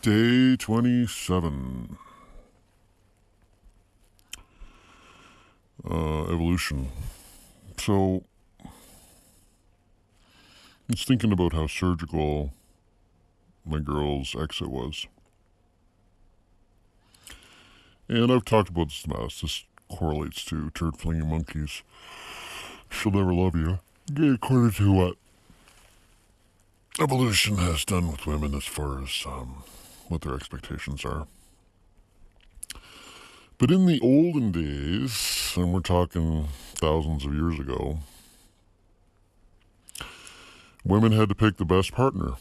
Day 27. Evolution. So, I was thinking about how surgical my girl's exit was. And I've talked about this in the past. This correlates to turd-flinging monkeys. She'll never love you. According to what evolution has done with women as far as what their expectations are. But in the olden days, and we're talking thousands of years ago, women had to pick the best partner.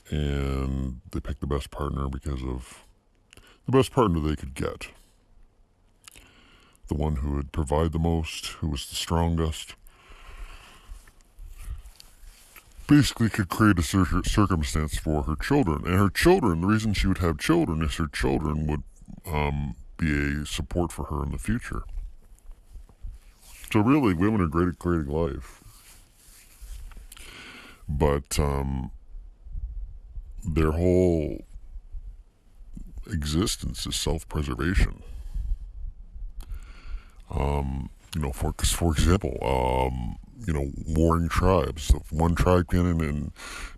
And they picked the best partner because of the best partner they could get. The one who would provide the most, who was the strongest. Basically could create a circumstance for her children. And her children, the reason she would have children is her children would be a support for her in the future. So really, women are great at creating life. But their whole existence is self-preservation. For example, warring tribes. If one tribe came in and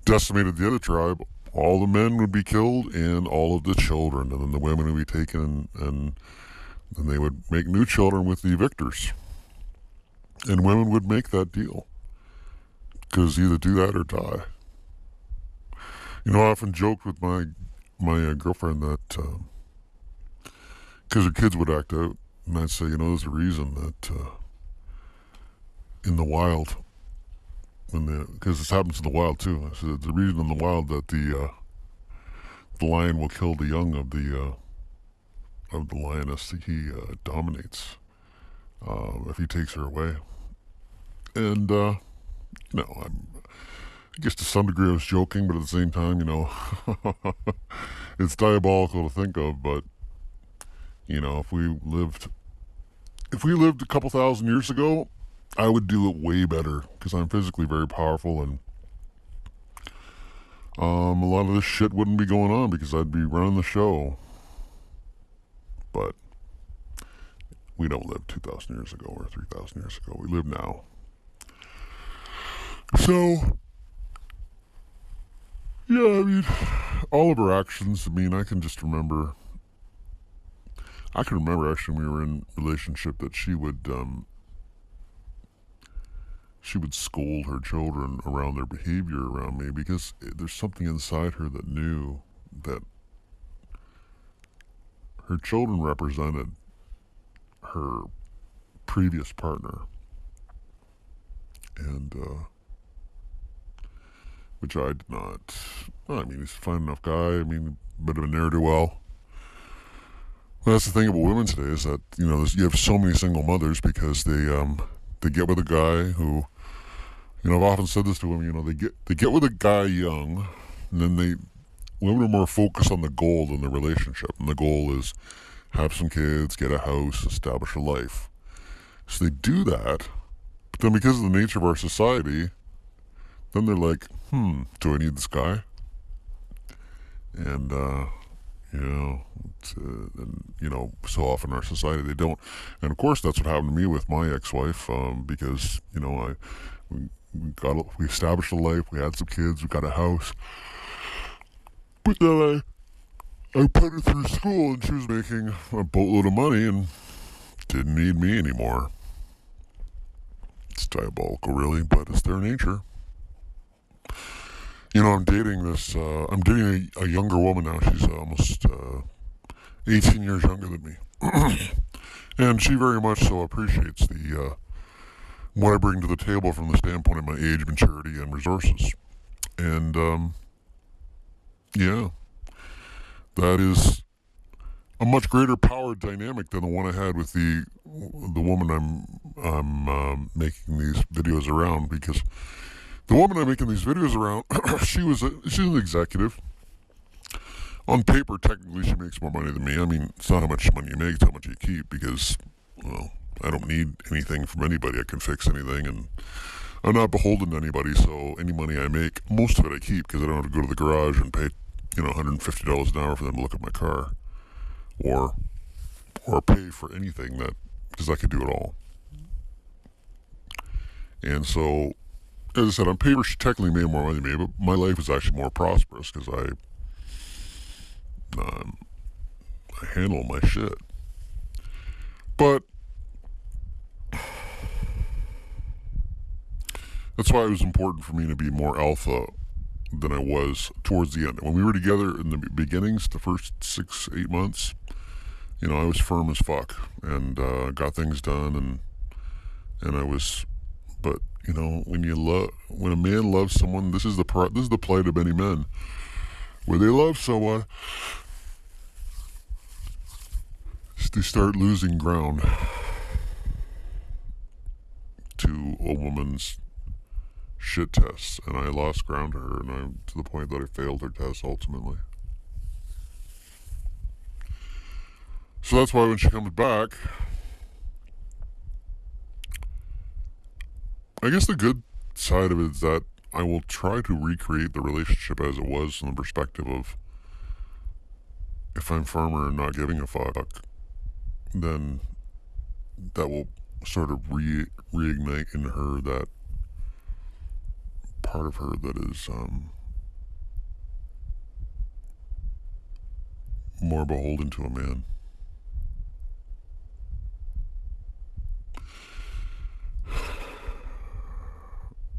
decimated the other tribe, all the men would be killed and all of the children, and then the women would be taken and they would make new children with the victors. And women would make that deal. Because either do that or die. I often joked with my girlfriend that because her kids would act out, and I'd say, there's a reason that in the wild, because this happens in the wild too. I said the reason in the wild that the lion will kill the young of the lioness that he dominates if he takes her away. And I guess to some degree I was joking, but at the same time, it's diabolical to think of. But if we lived a couple thousand years ago, I would do it way better because I'm physically very powerful, and a lot of this shit wouldn't be going on because I'd be running the show. But we don't live 2,000 years ago or 3,000 years ago. We live now. So, yeah, all of her actions, I can just remember, actually when we were in a relationship that she would scold her children around their behavior around me because there's something inside her that knew that her children represented her previous partner. And, which I did not. He's a fine enough guy. A bit of a ne'er-do-well. Well, that's the thing about women today is that, you have so many single mothers because they get with a guy who, I've often said this to women, they get with a guy young, and then women are more focused on the goal than the relationship. And the goal is have some kids, get a house, establish a life. So they do that, but then because of the nature of our society, then they're like, do I need this guy? And, so often in our society they don't. And of course that's what happened to me with my ex-wife, because, we established a life, we had some kids, we got a house. But then I put her through school and she was making a boatload of money and didn't need me anymore. It's diabolical, really, but it's their nature. I'm dating a younger woman now. She's almost 18 years younger than me. And she very much so appreciates what I bring to the table from the standpoint of my age, maturity, and resources. And, that is a much greater power dynamic than the one I had with the woman I'm making these videos around, because the woman I'm making these videos around, she's an executive. On paper, technically, she makes more money than me. It's not how much money you make, it's how much you keep, because, I don't need anything from anybody. I can fix anything, and I'm not beholden to anybody, so any money I make, most of it I keep, because I don't have to go to the garage and pay $150 an hour for them to look at my car, or pay for anything that, because I could do it all. And so, as I said, on paper she technically made more money than me, but my life was actually more prosperous because I handle my shit. But that's why it was important for me to be more alpha than I was towards the end. When we were together in the beginnings, the first 6-8 months, I was firm as fuck and got things done, and I was. But when a man loves someone, this is the plight of many men. Where they love someone, they start losing ground to a woman's shit tests, and I lost ground to her, and I'm to the point that I failed her test ultimately. So that's why when she comes back, I guess the good side of it is that I will try to recreate the relationship as it was from the perspective of, if I'm firmer and not giving a fuck, then that will sort of reignite in her that part of her that is more beholden to a man.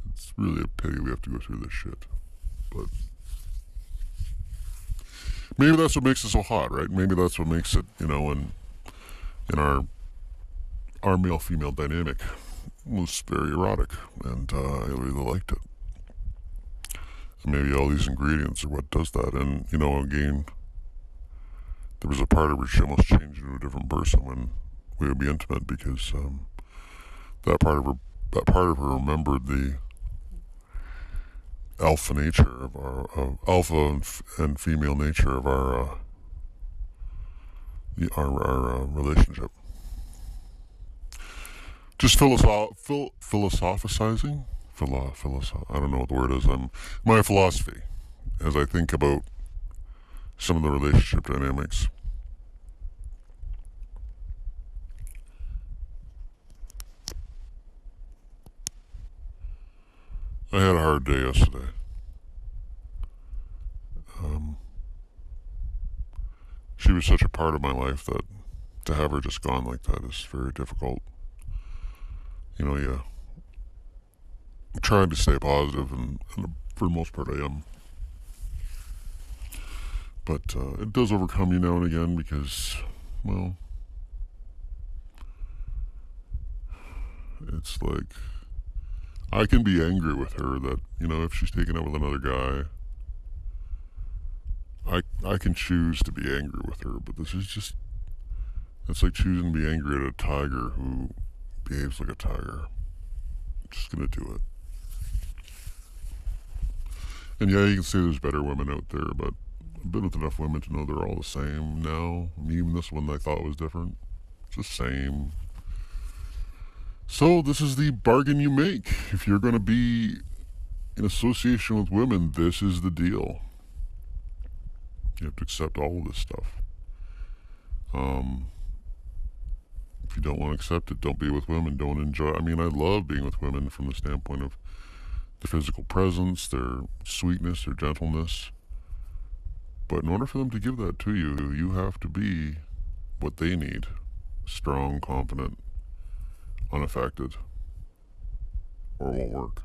It's really a pity we have to go through this shit, but maybe that's what makes it so hot, right? Maybe that's what makes it, in our male-female dynamic, was very erotic, and I really liked it. And maybe all these ingredients are what does that. And again, there was a part of her she almost changed into a different person when we would be intimate, because that part of her remembered the alpha nature of our alpha and female nature of our relationship. Just philosophizing. I don't know what the word is. My philosophy as I think about some of the relationship dynamics. I had a hard day yesterday. She was such a part of my life that to have her just gone like that is very difficult. I'm trying to stay positive, and for the most part I am. But it does overcome you now and again because, well, it's like, I can be angry with her that, if she's taken up with another guy, I can choose to be angry with her, but this is just, it's like choosing to be angry at a tiger who behaves like a tiger. I'm just gonna do it. And yeah, you can say there's better women out there, but I've been with enough women to know they're all the same now. Even this one I thought was different. It's the same. So this is the bargain you make. If you're going to be in association with women, this is the deal. You have to accept all of this stuff. If you don't want to accept it, don't be with women. Don't enjoy. I love being with women from the standpoint of their physical presence, their sweetness, their gentleness. But in order for them to give that to you, you have to be what they need. Strong, confident, unaffected, or it won't work.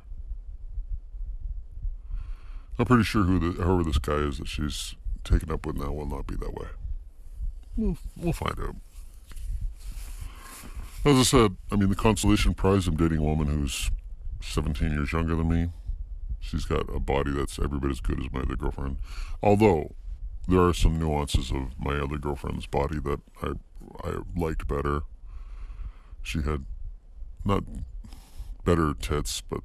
I'm pretty sure whoever this guy is that she's taken up with now will not be that way. We'll find out. As I said, the consolation prize, I'm dating a woman who's 17 years younger than me. She's got a body that's every bit as good as my other girlfriend. Although, there are some nuances of my other girlfriend's body that I liked better. She had not better tits, but,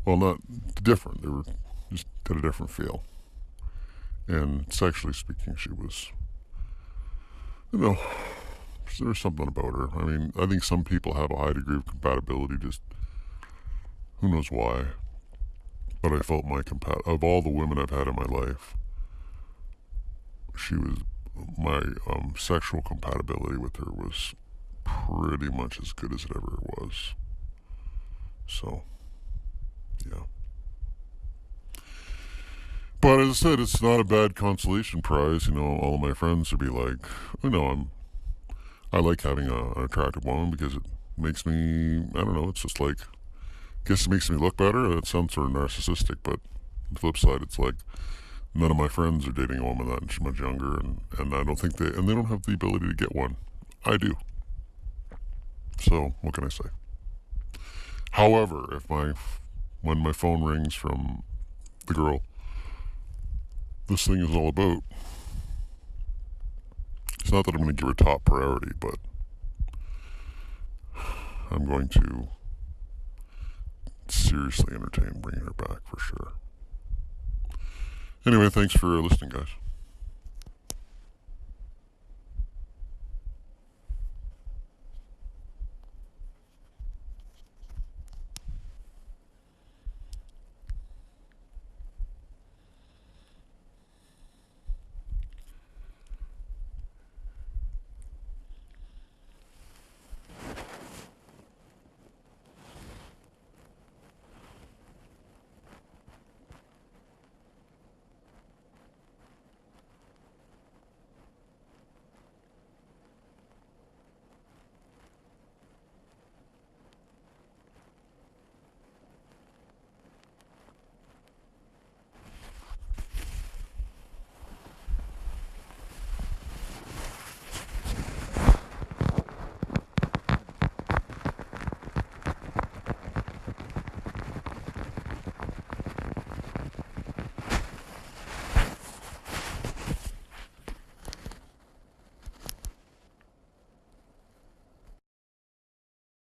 well, not different. They were just had a different feel. And sexually speaking, she was, there was something about her. I think some people have a high degree of compatibility, just who knows why. But I felt of all the women I've had in my life, she was my sexual compatibility with her was pretty much as good as it ever was. So, yeah. But as I said, it's not a bad consolation prize. You know, all of my friends would be like, "Oh no, I like having an attractive woman because it makes me, I don't know, it's just like, I guess it makes me look better." It sounds sort of narcissistic, but on the flip side, it's like none of my friends are dating a woman that much younger, and I don't think they don't have the ability to get one. I do. So what can I say? However, when my phone rings from the girl this thing is all about, it's not that I'm going to give her top priority, but I'm going to seriously entertain bringing her back for sure. Anyway, thanks for listening, guys.